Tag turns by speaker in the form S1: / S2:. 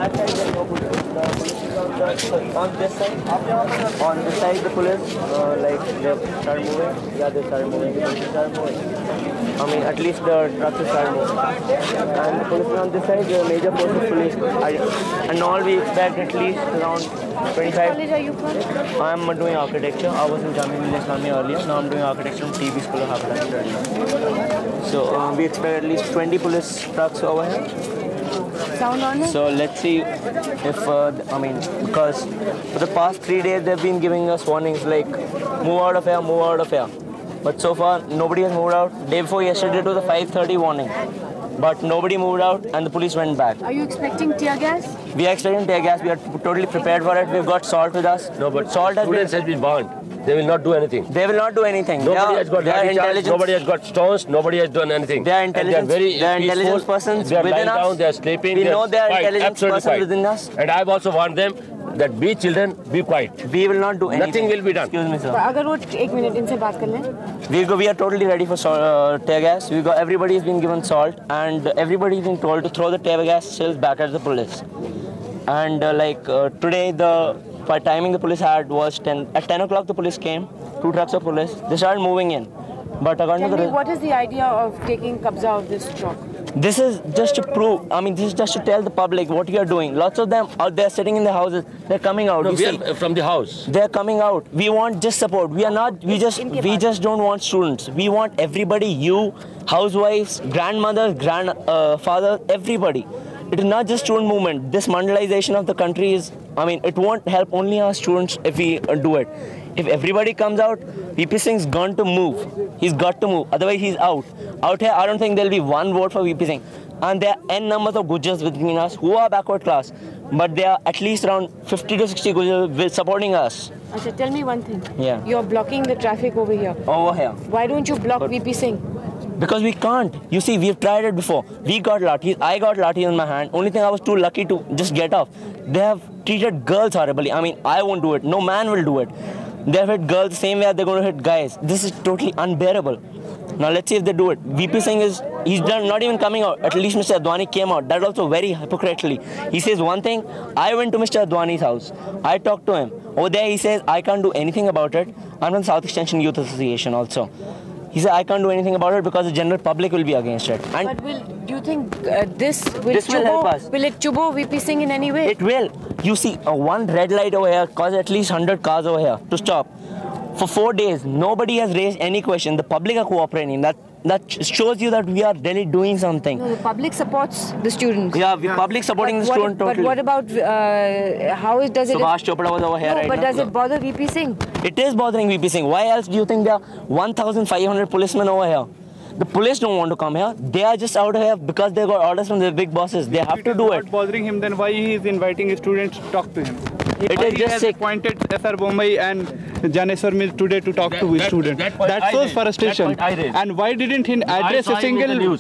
S1: that side there is no police. The police is on this side. On this side the police like they start moving. Yeah, they start moving. The police start moving. I mean, at least the trucks start moving. And the police is on this side. The major force of police. And all we expect at least around 25.
S2: Which college are you from?
S1: I am doing architecture. I was in Jamia Millia Islamia earlier. Now I'm doing architecture in TB School of Architecture. So we expect at least 20 police trucks over here.
S2: Sound on it?
S1: So let's see if, I mean, because for the past 3 days they've been giving us warnings like, move out of here, move out of here. But so far, nobody has moved out. Day before yesterday, it was a 5:30 warning. But nobody moved out and the police went back.
S2: Are you expecting tear gas?
S1: We are expecting tear gas. We are totally prepared for it. We've got salt with us.
S3: No, but
S1: salt
S3: students has been warned. They will not do anything.
S1: They will not do anything.
S3: Nobody has got intelligence. Nobody has got stones. Nobody has done anything.
S1: They are intelligent.
S3: They are
S1: intelligent persons
S3: they are
S1: within
S3: lying
S1: us.
S3: down. They are sleeping.
S1: We know they are
S3: quiet,
S1: intelligent persons within us.
S3: And I have also warned them that be children, be quiet.
S1: We will not do anything.
S3: Nothing will be done.
S1: Excuse me, sir.
S2: अगर वो 1 minute इनसे बात कर लें.
S1: We are totally ready for tear gas. Everybody has been given salt and everybody has been told to throw the tear gas shells back at the police. And today the timing the police had was 10. At 10 o'clock the police came. 2 trucks of police. They started moving in. But according
S2: Tell
S1: to
S2: me, what is the idea of taking kabza of this truck?
S1: This is just to prove, I mean, this is just to tell the public what you are doing. Lots of them out there sitting in the houses, they're coming out.
S3: No, we are from the house.
S1: They're coming out. We want just support. We just don't want students. We want everybody, you, housewives, grandmothers, grandfathers, everybody. It is not just student movement. This mandalization of the country is, I mean, it won't help only our students if we do it. If everybody comes out, VP Singh's going to move. He's got to move. Otherwise, he's out. Out here, I don't think there'll be one vote for VP Singh. And there are N numbers of Gujars between us who are backward class. But there are at least around 50 to 60 Gujars supporting us.
S2: Achha, tell me one thing.
S1: Yeah.
S2: You're blocking the traffic over here.
S1: Over here.
S2: Why don't you block VP Singh?
S1: Because we can't. You see, we've tried it before. We got lathis. I got lathis in my hand. Only thing I was too lucky to just get off. They have treated girls horribly. I mean, I won't do it. No man will do it. They have hit girls the same way they're going to hit guys. This is totally unbearable. Now let's see if they do it. VP Singh he's not even coming out. At least Mr. Advani came out. That also very hypocritically. He says one thing. I went to Mr. Advani's house. I talked to him. Over there he says, I can't do anything about it. I'm from South Extension Youth Association also. He said, I can't do anything about it because the general public will be against it. And
S2: but do you think this will
S1: help us?
S2: Will it chubo VP Singh in any way?
S1: It will. You see, one red light over here caused at least 100 cars over here to stop. For 4 days, nobody has raised any question. The public are cooperating. That shows you that we are really doing something.
S2: No, the public supports the students.
S1: Yeah, the public supporting the student totally.
S2: But what about, does it...
S1: Subhash Chopra was over here right now.
S2: But does it bother VP Singh?
S1: It is bothering VP Singh. Why else do you think there are 1,500 policemen over here? The police don't want to come here. They are just out here because they got orders from their big bosses. They have to do it.
S4: If bothering him, then why he is inviting students to talk to him?
S1: It is just sick.
S4: Appointed SR Bombay and Janeswar Mills today to talk to his students. That shows frustration. And why didn't he address a single...